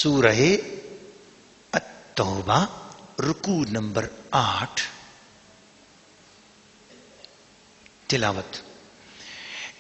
سورہ التوبہ رکوع نمبر 8 تلاوت.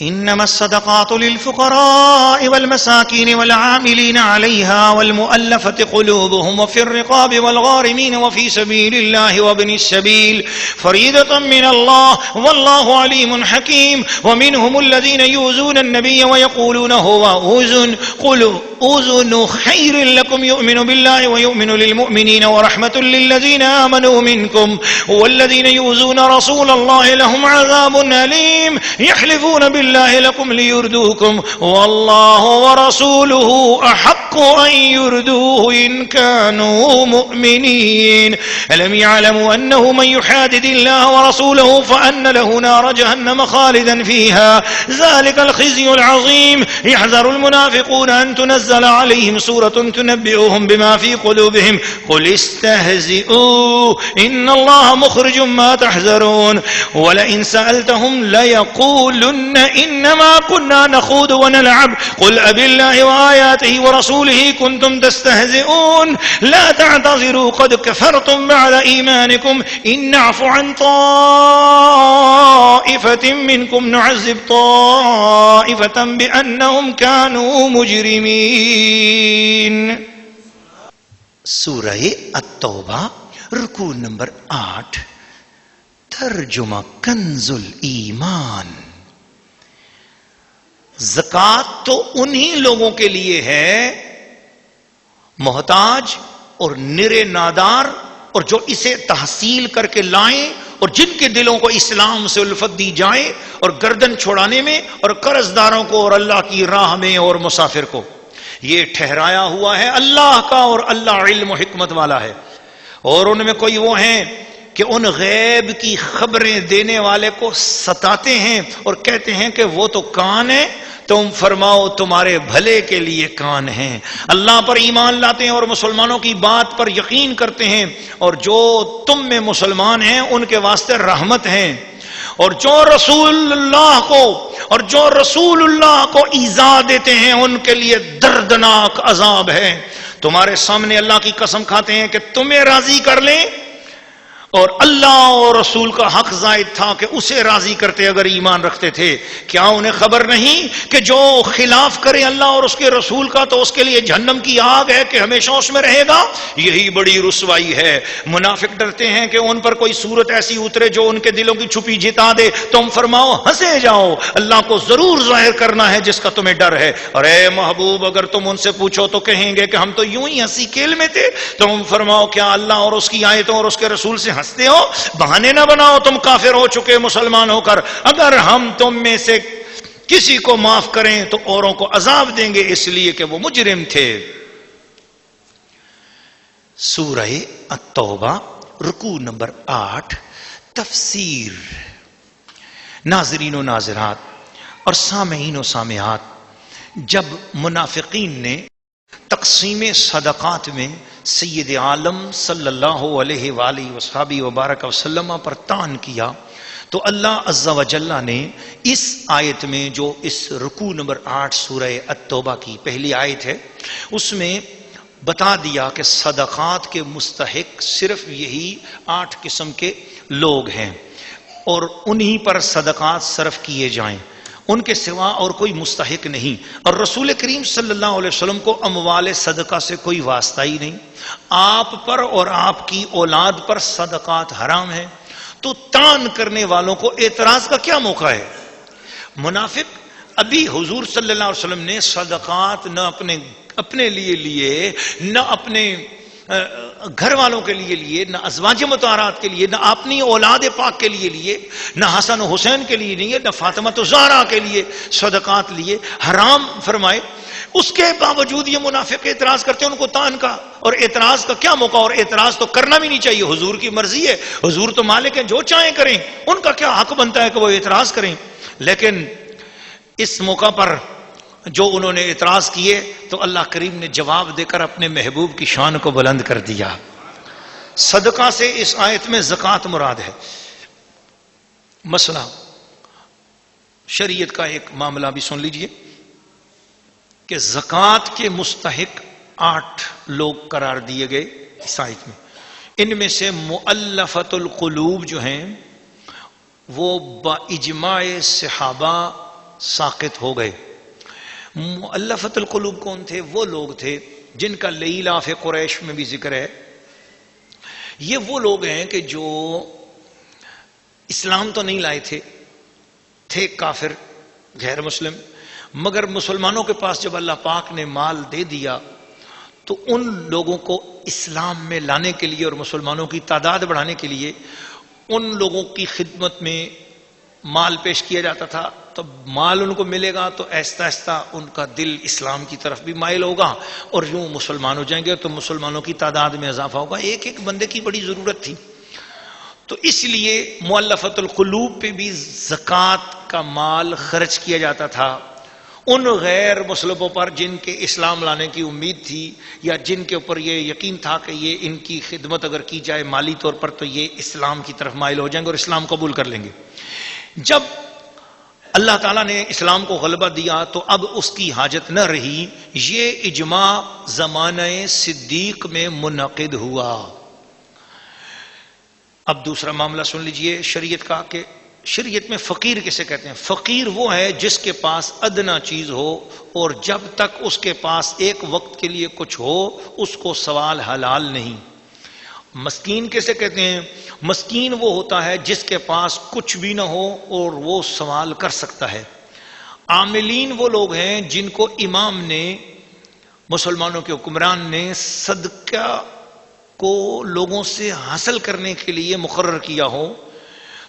انما الصدقات للفقراء والمساكين والعاملين عليها والمؤلفة قلوبهم وفي الرقاب والغارمين وفي سبيل الله وابن السبيل فريضة من الله والله عليم حكيم. ومنهم الذين يؤذون النبي ويقولون هو أذن قل أذن خير لكم يؤمن بالله ويؤمن للمؤمنين ورحمة للذين آمنوا منكم والذين يؤذون رسول الله لهم عذاب أليم. يحلفون بالله لكم ليردوكم والله ورسوله أحق أن يردوه إن كانوا مؤمنين. ألم يعلموا أنه من يحادد الله ورسوله فأن له نار جهنم خالدا فيها ذلك الخزي العظيم. يحذر المنافقون أن تنزل عليهم سورة تنبئهم بما في قلوبهم قل استهزئوا إن الله مخرج ما تحذرون. ولئن سألتهم ليقولن إنما كنا نخوض ونلعب قل أبالله وآياته ورسوله كنتم تستهزئون لا تعتذروا قد كفرتم بعد إيمانكم إن نعفو عن طائفة منكم نعذب طائفة بأنهم كانوا مجرمين. سورہ التوبہ رکوع نمبر 8 ترجمہ کنز الایمان. زکوٰۃ تو انہی لوگوں کے لیے ہے محتاج اور نرے نادار اور جو اسے تحصیل کر کے لائیں اور جن کے دلوں کو اسلام سے الفت دی جائے اور گردن چھوڑانے میں اور قرض داروں کو اور اللہ کی راہ میں اور مسافر کو. یہ ٹھہرایا ہوا ہے اللہ کا اور اللہ علم و حکمت والا ہے. اور ان میں کوئی وہ ہیں کہ ان غیب کی خبریں دینے والے کو ستاتے ہیں اور کہتے ہیں کہ وہ تو کان ہے. تم فرماؤ تمہارے بھلے کے لیے کان ہیں. اللہ پر ایمان لاتے ہیں اور مسلمانوں کی بات پر یقین کرتے ہیں اور جو تم میں مسلمان ہیں ان کے واسطے رحمت ہیں. اور جو رسول اللہ کو ایذا دیتے ہیں ان کے لیے دردناک عذاب ہے. تمہارے سامنے اللہ کی قسم کھاتے ہیں کہ تمہیں راضی کر لیں اور اللہ اور رسول کا حق زائد تھا کہ اسے راضی کرتے اگر ایمان رکھتے تھے. کیا انہیں خبر نہیں کہ جو خلاف کرے اللہ اور اس کے رسول کا تو اس کے لیے جہنم کی آگ ہے کہ ہمیشہ اس میں رہے گا. یہی بڑی رسوائی ہے. منافق ڈرتے ہیں کہ ان پر کوئی صورت ایسی اترے جو ان کے دلوں کی چھپی جتا دے. تم فرماؤ ہنسے جاؤ اللہ کو ضرور ظاہر کرنا ہے جس کا تمہیں ڈر ہے. اور اے محبوب اگر تم ان سے پوچھو تو کہیں گے کہ ہم تو یوں ہی ہنسی کھیل میں تھے. تم فرماؤ کیا اللہ اور اس کی آیتوں اور اس کے رسول سے ہنستے ہو؟ بہانے نہ بناؤ تم کافر ہو چکے مسلمان ہو کر. اگر ہم تم میں سے کسی کو معاف کریں تو اوروں کو عذاب دیں گے اس لیے کہ وہ مجرم تھے. سورہ التوبہ رکوع نمبر 8 تفسیر. ناظرین و ناظرات اور سامعین و سامعات، جب منافقین نے تقسیم صدقات میں سید عالم صلی اللہ علیہ وآلہ وصحبہ وبارک وسلم پر طعن کیا تو اللہ عز و جل نے اس آیت میں جو اس رکوع نمبر 8 سورہ التوبہ کی پہلی آیت ہے اس میں بتا دیا کہ صدقات کے مستحق صرف یہی 8 قسم کے لوگ ہیں اور انہی پر صدقات صرف کیے جائیں، ان کے سوا اور کوئی مستحق نہیں. اور رسول کریم صلی اللہ علیہ وسلم کو اموال صدقہ سے کوئی واسطہ ہی نہیں. آپ پر اور آپ کی اولاد پر صدقات حرام ہیں. تو طعن کرنے والوں کو اعتراض کا کیا موقع ہے؟ منافق ابھی حضور صلی اللہ علیہ وسلم نے صدقات نہ اپنے لیے نہ اپنے گھر والوں کے لیے نہ ازواج مطہرات کے لیے نہ اپنی اولاد پاک کے لیے نہ حسن و حسین کے لیے نہیں نہ فاطمہ زہرا کے لیے صدقات لیے حرام فرمائے. اس کے باوجود یہ منافق اعتراض کرتے ہیں ان کو طعن کا. اور اعتراض کا کیا موقع؟ اور اعتراض تو کرنا بھی نہیں چاہیے. حضور کی مرضی ہے، حضور تو مالک ہیں، جو چاہیں کریں. ان کا کیا حق بنتا ہے کہ وہ اعتراض کریں؟ لیکن اس موقع پر جو انہوں نے اعتراض کیے تو اللہ کریم نے جواب دے کر اپنے محبوب کی شان کو بلند کر دیا. صدقہ سے اس آیت میں زکوٰۃ مراد ہے. مسئلہ شریعت کا ایک معاملہ بھی سن لیجئے کہ زکوٰۃ کے مستحق 8 لوگ قرار دیے گئے اس آیت میں. ان میں سے مؤلفۃ القلوب جو ہیں وہ باجماع صحابہ ساقط ہو گئے. مؤلفۃ القلوب کون تھے؟ وہ لوگ تھے جن کا لإلاف قریش میں بھی ذکر ہے. یہ وہ لوگ ہیں کہ جو اسلام تو نہیں لائے تھے کافر غیر مسلم، مگر مسلمانوں کے پاس جب اللہ پاک نے مال دے دیا تو ان لوگوں کو اسلام میں لانے کے لیے اور مسلمانوں کی تعداد بڑھانے کے لیے ان لوگوں کی خدمت میں مال پیش کیا جاتا تھا. تو مال ان کو ملے گا تو آہستہ آہستہ ان کا دل اسلام کی طرف بھی مائل ہوگا اور یوں مسلمان ہو جائیں گے تو مسلمانوں کی تعداد میں اضافہ ہوگا. ایک ایک بندے کی بڑی ضرورت تھی، تو اس لیے مؤلفۃ القلوب پہ بھی زکوٰۃ کا مال خرچ کیا جاتا تھا. ان غیر مسلموں پر جن کے اسلام لانے کی امید تھی یا جن کے اوپر یہ یقین تھا کہ یہ ان کی خدمت اگر کی جائے مالی طور پر تو یہ اسلام کی طرف مائل ہو جائیں گے اور اسلام قبول کر لیں گے. جب اللہ تعالیٰ نے اسلام کو غلبہ دیا تو اب اس کی حاجت نہ رہی. یہ اجماع زمانہ صدیق میں منعقد ہوا. اب دوسرا معاملہ سن لیجئے شریعت کا کہ شریعت میں فقیر کسے کہتے ہیں؟ فقیر وہ ہے جس کے پاس ادنا چیز ہو اور جب تک اس کے پاس ایک وقت کے لیے کچھ ہو اس کو سوال حلال نہیں. مسکین کسے کہتے ہیں؟ مسکین وہ ہوتا ہے جس کے پاس کچھ بھی نہ ہو اور وہ سوال کر سکتا ہے. عاملین وہ لوگ ہیں جن کو امام نے، مسلمانوں کے حکمران نے صدقہ کو لوگوں سے حاصل کرنے کے لیے مقرر کیا ہو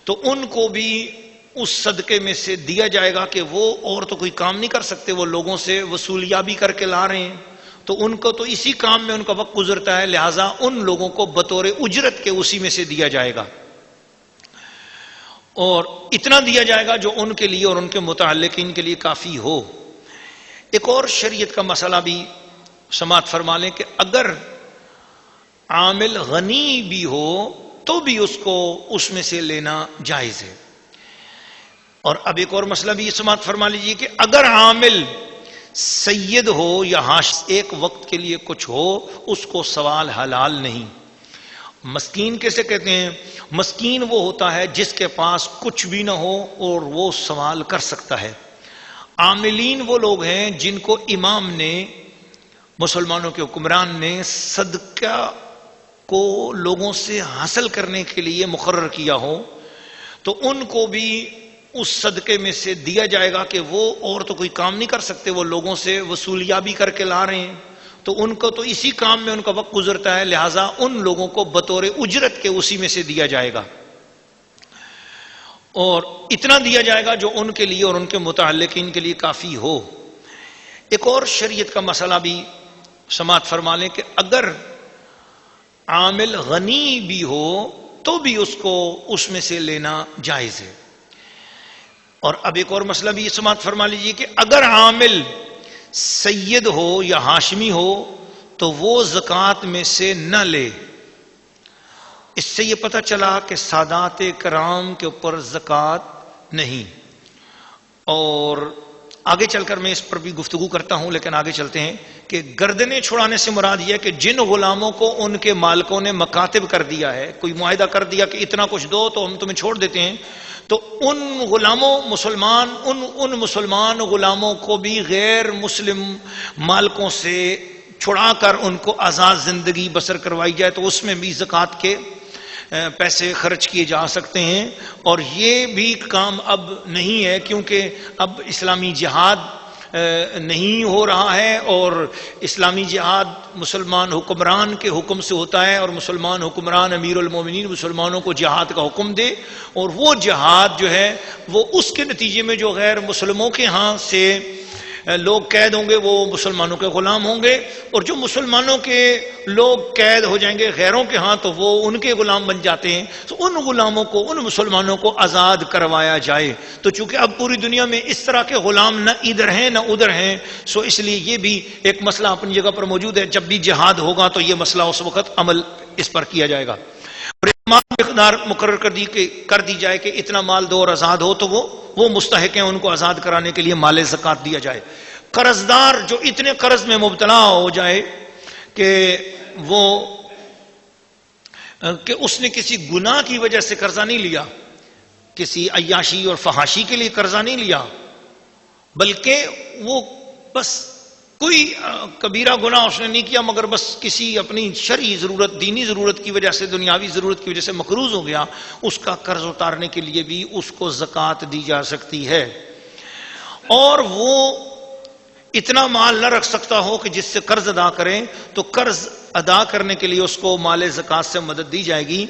تو ان کو بھی اس صدقے میں سے دیا جائے گا کہ وہ اور تو کوئی کام نہیں کر سکتے، وہ لوگوں سے وصولیابی کر کے لا رہے ہیں تو ان کو تو اسی کام میں ان کا وقت گزرتا ہے، لہٰذا ان لوگوں کو بطور اجرت کے اسی میں سے دیا جائے گا اور اتنا دیا جائے گا جو ان کے لیے اور ان کے متعلقین کے لیے کافی ہو. ایک اور شریعت کا مسئلہ بھی سماعت فرما لیں کہ اگر عامل غنی بھی ہو تو بھی اس کو اس میں سے لینا جائز ہے. اور اب ایک اور مسئلہ بھی سماعت فرما لیجیے کہ اگر عامل سید ہو یا ایک وقت کے لیے کچھ ہو اس کو سوال حلال نہیں. مسکین کیسے کہتے ہیں؟ مسکین وہ ہوتا ہے جس کے پاس کچھ بھی نہ ہو اور وہ سوال کر سکتا ہے. عاملین وہ لوگ ہیں جن کو امام نے، مسلمانوں کے حکمران نے صدقہ کو لوگوں سے حاصل کرنے کے لیے مقرر کیا ہو تو ان کو بھی اس صدقے میں سے دیا جائے گا کہ وہ اور تو کوئی کام نہیں کر سکتے، وہ لوگوں سے وصولیابی کر کے لا رہے ہیں تو ان کو تو اسی کام میں ان کا وقت گزرتا ہے، لہٰذا ان لوگوں کو بطور اجرت کے اسی میں سے دیا جائے گا اور اتنا دیا جائے گا جو ان کے لیے اور ان کے متعلقین کے لیے کافی ہو. ایک اور شریعت کا مسئلہ بھی سماعت فرما لیں کہ اگر عامل غنی بھی ہو تو بھی اس کو اس میں سے لینا جائز ہے. اور اب ایک اور مسئلہ بھی سماعت فرما لیجیے کہ اگر عامل سید ہو یا ہاشمی ہو تو وہ زکوٰۃ میں سے نہ لے. اس سے یہ پتہ چلا کہ سادات کرام کے اوپر زکوٰۃ نہیں. اور آگے چل کر میں اس پر بھی گفتگو کرتا ہوں لیکن آگے چلتے ہیں کہ گردنیں چھڑانے سے مراد یہ ہے کہ جن غلاموں کو ان کے مالکوں نے مکاتب کر دیا ہے، کوئی معاہدہ کر دیا کہ اتنا کچھ دو تو ہم تمہیں چھوڑ دیتے ہیں، تو ان غلاموں ان مسلمان غلاموں کو بھی غیر مسلم مالکوں سے چھڑا کر ان کو آزاد زندگی بسر کروائی جائے تو اس میں بھی زکوٰۃ کے پیسے خرچ کیے جا سکتے ہیں. اور یہ بھی کام اب نہیں ہے کیونکہ اب اسلامی جہاد نہیں ہو رہا ہے اور اسلامی جہاد مسلمان حکمران کے حکم سے ہوتا ہے اور مسلمان حکمران امیر المومنین مسلمانوں کو جہاد کا حکم دے اور وہ جہاد جو ہے وہ اس کے نتیجے میں جو غیر مسلموں کے ہاں سے لوگ قید ہوں گے وہ مسلمانوں کے غلام ہوں گے اور جو مسلمانوں کے لوگ قید ہو جائیں گے غیروں کے ہاں تو وہ ان کے غلام بن جاتے ہیں. تو ان غلاموں کو، ان مسلمانوں کو آزاد کروایا جائے. تو چونکہ اب پوری دنیا میں اس طرح کے غلام نہ ادھر ہیں نہ ادھر ہیں سو اس لیے یہ بھی ایک مسئلہ اپنی جگہ پر موجود ہے. جب بھی جہاد ہوگا تو یہ مسئلہ اس وقت عمل اس پر کیا جائے گا. مقدار مقرر کر دی جائے کہ اتنا مال دو اور آزاد ہو تو وہ مستحق ہیں، ان کو آزاد کرانے کے لیے مال زکوٰۃ دیا جائے. قرض دار جو اتنے قرض میں مبتلا ہو جائے کہ اس نے کسی گناہ کی وجہ سے قرضہ نہیں لیا، کسی عیاشی اور فحاشی کے لیے قرضہ نہیں لیا، بلکہ وہ بس کوئی کبیرہ گناہ اس نے نہیں کیا، مگر بس کسی اپنی شرعی ضرورت، دینی ضرورت کی وجہ سے، دنیاوی ضرورت کی وجہ سے مقروض ہو گیا، اس کا قرض اتارنے کے لیے بھی اس کو زکوٰۃ دی جا سکتی ہے۔ اور وہ اتنا مال نہ رکھ سکتا ہو کہ جس سے قرض ادا کریں، تو قرض ادا کرنے کے لیے اس کو مال زکوٰۃ سے مدد دی جائے گی۔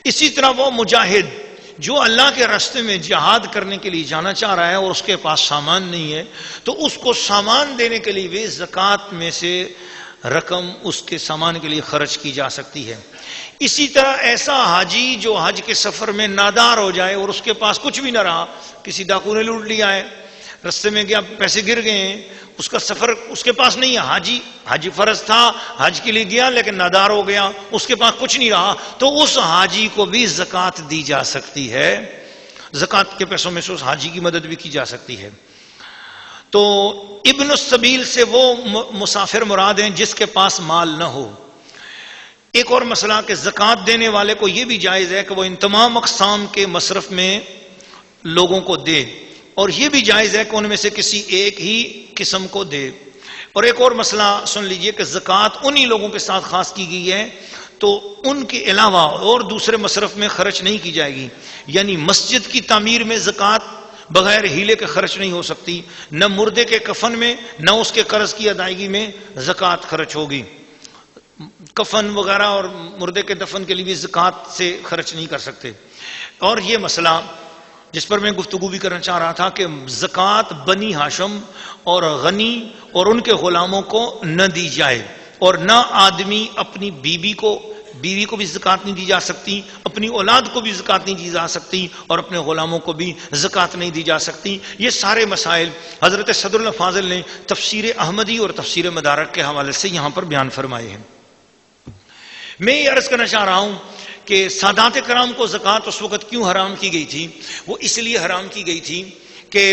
اسی طرح وہ مجاہد جو اللہ کے راستے میں جہاد کرنے کے لیے جانا چاہ رہا ہے اور اس کے پاس سامان نہیں ہے، تو اس کو سامان دینے کے لیے بھی زکوٰۃ میں سے رقم اس کے سامان کے لیے خرچ کی جا سکتی ہے۔ اسی طرح ایسا حاجی جو حج کے سفر میں نادار ہو جائے اور اس کے پاس کچھ بھی نہ رہا، کسی ڈاکو نے لوٹ لیا ہے، رستے میں گیا، پیسے گر گئے ہیں، اس کا سفر اس کے پاس نہیں ہے، حج فرض تھا، حج کے لیے گیا لیکن نادار ہو گیا، اس کے پاس کچھ نہیں رہا، تو اس حاجی کو بھی زکوٰۃ دی جا سکتی ہے، زکوٰۃ کے پیسوں میں سے اس حاجی کی مدد بھی کی جا سکتی ہے۔ تو ابن السبیل سے وہ مسافر مراد ہیں جس کے پاس مال نہ ہو۔ ایک اور مسئلہ کہ زکوٰۃ دینے والے کو یہ بھی جائز ہے کہ وہ ان تمام اقسام کے مصرف میں لوگوں کو دے، اور یہ بھی جائز ہے کہ ان میں سے کسی ایک ہی قسم کو دے۔ اور ایک اور مسئلہ سن لیجئے کہ زکوٰۃ انہی لوگوں کے ساتھ خاص کی گئی ہے، تو ان کے علاوہ اور دوسرے مصرف میں خرچ نہیں کی جائے گی، یعنی مسجد کی تعمیر میں زکوٰۃ بغیر ہیلے کے خرچ نہیں ہو سکتی، نہ مردے کے کفن میں، نہ اس کے قرض کی ادائیگی میں زکوٰۃ خرچ ہوگی۔ کفن وغیرہ اور مردے کے دفن کے لیے بھی زکوٰۃ سے خرچ نہیں کر سکتے۔ اور یہ مسئلہ جس پر میں گفتگو بھی کرنا چاہ رہا تھا کہ زکوٰۃ بنی ہاشم اور غنی اور ان کے غلاموں کو نہ دی جائے، اور نہ آدمی اپنی بیوی کو بھی زکوٰۃ نہیں دی جا سکتی، اپنی اولاد کو بھی زکوٰۃ نہیں دی جا سکتی، اور اپنے غلاموں کو بھی زکوٰۃ نہیں دی جا سکتی۔ یہ سارے مسائل حضرت صدر الفاضل نے تفسیر احمدی اور تفسیر مدارک کے حوالے سے یہاں پر بیان فرمائے ہیں۔ میں یہ عرض کرنا چاہ رہا ہوں کہ سادات کرام کو زکوٰۃ اس وقت کیوں حرام کی گئی تھی؟ وہ اس لیے حرام کی گئی تھی کہ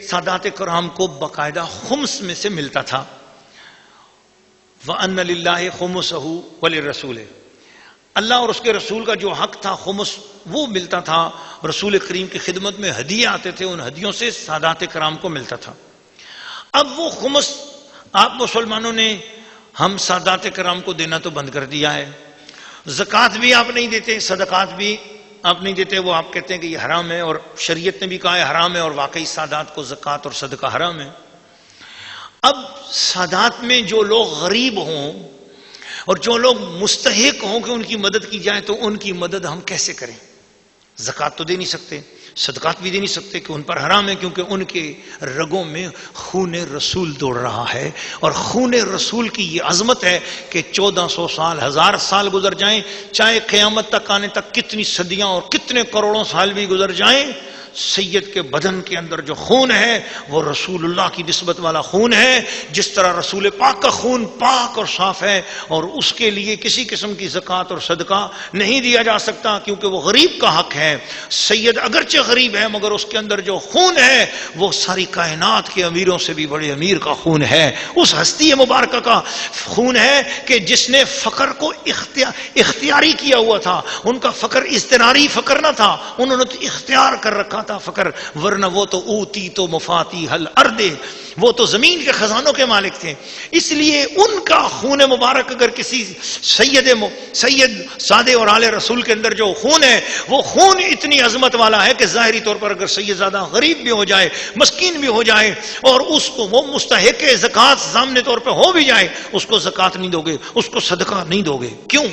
سادات کرام کو باقاعدہ خمس میں سے ملتا تھا، وَأَنَّ لِلَّهِ خُمُسَهُ وَلِلرَّسُولِ، اللہ اور اس کے رسول کا جو حق تھا خمس وہ ملتا تھا، رسول کریم کی خدمت میں ہدیے آتے تھے، ان ہدیوں سے سادات کرام کو ملتا تھا۔ اب وہ خمس آپ مسلمانوں نے ہم سادات کرام کو دینا تو بند کر دیا ہے، زکوٰۃ بھی آپ نہیں دیتے، صدقات بھی آپ نہیں دیتے، وہ آپ کہتے ہیں کہ یہ حرام ہے، اور شریعت نے بھی کہا ہے حرام ہے، اور واقعی سادات کو زکوٰۃ اور صدقہ حرام ہے۔ اب سادات میں جو لوگ غریب ہوں اور جو لوگ مستحق ہوں کہ ان کی مدد کی جائے، تو ان کی مدد ہم کیسے کریں؟ زکوٰۃ تو دے نہیں سکتے، صدقات بھی دے نہیں سکتے کہ ان پر حرام ہے، کیونکہ ان کے رگوں میں خون رسول دوڑ رہا ہے، اور خون رسول کی یہ عظمت ہے کہ 1400 سال 1000 سال گزر جائیں، چاہے قیامت تک آنے تک کتنی صدیاں اور کتنے کروڑوں سال بھی گزر جائیں، سید کے بدن کے اندر جو خون ہے وہ رسول اللہ کی نسبت والا خون ہے۔ جس طرح رسول پاک کا خون پاک اور صاف ہے، اور اس کے لیے کسی قسم کی زکوٰۃ اور صدقہ نہیں دیا جا سکتا، کیونکہ وہ غریب کا حق ہے۔ سید اگرچہ غریب ہے، مگر اس کے اندر جو خون ہے وہ ساری کائنات کے امیروں سے بھی بڑے امیر کا خون ہے، اس ہستی مبارکہ کا خون ہے کہ جس نے فقر کو اختیاری کیا ہوا تھا۔ ان کا فقر اضطراری فقر نہ تھا، انہوں نے تو اختیار کر رکھا تھا فقر، ورنہ وہ تو اوتی تو مفاتی حل اردے، وہ تو زمین کے خزانوں کے مالک تھے۔ اس لیے ان کا خون مبارک اگر کسی سید سادے اور آل رسول کے اندر جو خون ہے، وہ خون اتنی عظمت والا ہے کہ ظاہری طور پر اگر سید زادہ غریب بھی ہو جائے، مسکین بھی ہو جائے، اور اس کو وہ مستحق زکوٰۃ ضامن طور پہ ہو بھی جائے، اس کو زکوٰۃ نہیں دو گے، اس کو صدقہ نہیں دو گے۔ کیوں؟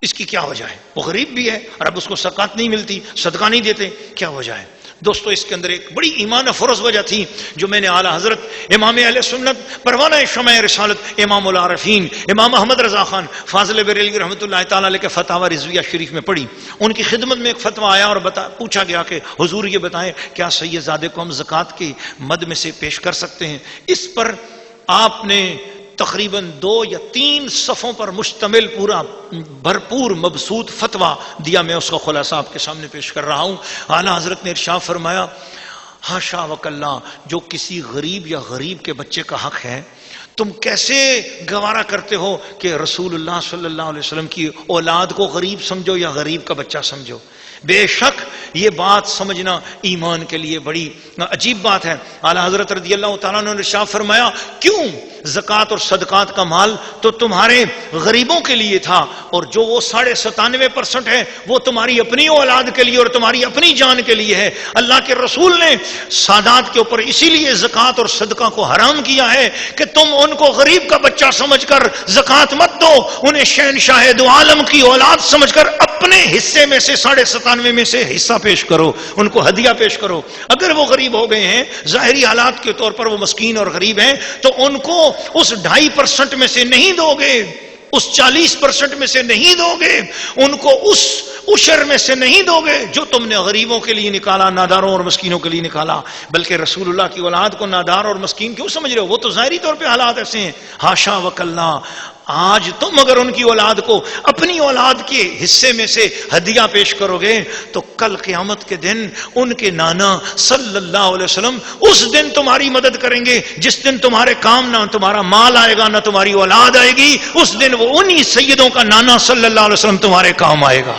اس کی کیا وجہ ہے؟ وہ غریب بھی ہے اور اب اس کو زکوٰۃ نہیں ملتی، صدقہ نہیں دیتے، کیا وجہ ہے؟ دوستو، اس کے اندر ایک بڑی ایمان افروز وجہ تھی جو میں نے اعلیٰ حضرت امام اہل سنت پروانہ شمع رسالت امام العارفین امام احمد رضا خان فاضل بریلوی رحمۃ اللہ تعالیٰ علیہ کے فتاوی رضویہ شریف میں پڑھی۔ ان کی خدمت میں ایک فتویٰ آیا اور پوچھا گیا کہ حضور یہ بتائیں کیا سید زادے کو ہم زکوٰۃ کی مد میں سے پیش کر سکتے ہیں؟ اس پر آپ نے تقریباً 2 یا 3 صفوں پر مشتمل پورا بھرپور مبسوط فتویٰ دیا۔ میں اس کا خلاصہ آپ کے سامنے پیش کر رہا ہوں۔ اعلیٰ حضرت نے ارشاد فرمایا، ہاشا وکلا، جو کسی غریب یا غریب کے بچے کا حق ہے تم کیسے گوارا کرتے ہو کہ رسول اللہ صلی اللہ علیہ وسلم کی اولاد کو غریب سمجھو یا غریب کا بچہ سمجھو؟ بے شک یہ بات سمجھنا ایمان کے لیے بڑی عجیب بات ہے۔ اعلی حضرت رضی اللہ تعالیٰ عنہ نے ارشاد فرمایا، کیوں؟ زکوٰۃ اور صدقات کا مال تو تمہارے غریبوں کے لیے تھا، اور جو وہ 97% ہے وہ تمہاری اپنی اولاد کے لیے اور تمہاری اپنی جان کے لیے ہے۔ اللہ کے رسول نے سادات کے اوپر اسی لیے زکوٰۃ اور صدقہ کو حرام کیا ہے کہ تم ان کو غریب کا بچہ سمجھ کر زکوٰۃ مت دو، انہیں شہنشاہ دو عالم کی اولاد سمجھ کر اپنے حصے میں سے 97 میں سے حصہ پیش کرو، ان کو ہدیہ پیش کرو۔ اگر وہ غریب ہو گئے ہیں، ظاہری حالات کے طور پر وہ مسکین اور غریب ہیں، تو ان کو اس 2.5% میں سے نہیں دو گے، اس 40% میں سے نہیں دو گے، ان کو اس عشر میں سے نہیں دو گے جو تم نے غریبوں کے لیے نکالا، ناداروں اور مسکینوں کے لیے نکالا۔ بلکہ رسول اللہ کی اولاد کو نادار اور مسکین کیوں سمجھ رہے ہو؟ وہ تو ظاہری طور پہ حالات ایسے ہیں، ہاشا وکلا۔ آج تم اگر ان کی اولاد کو اپنی اولاد کے حصے میں سے ہدیہ پیش کرو گے تو کل قیامت کے دن ان کے نانا صلی اللہ علیہ وسلم اس دن تمہاری مدد کریں گے، جس دن تمہارے کام نہ تمہارا مال آئے گا نہ تمہاری اولاد آئے گی، اس دن وہ انہی سیدوں کا نانا صلی اللہ علیہ وسلم تمہارے کام آئے گا۔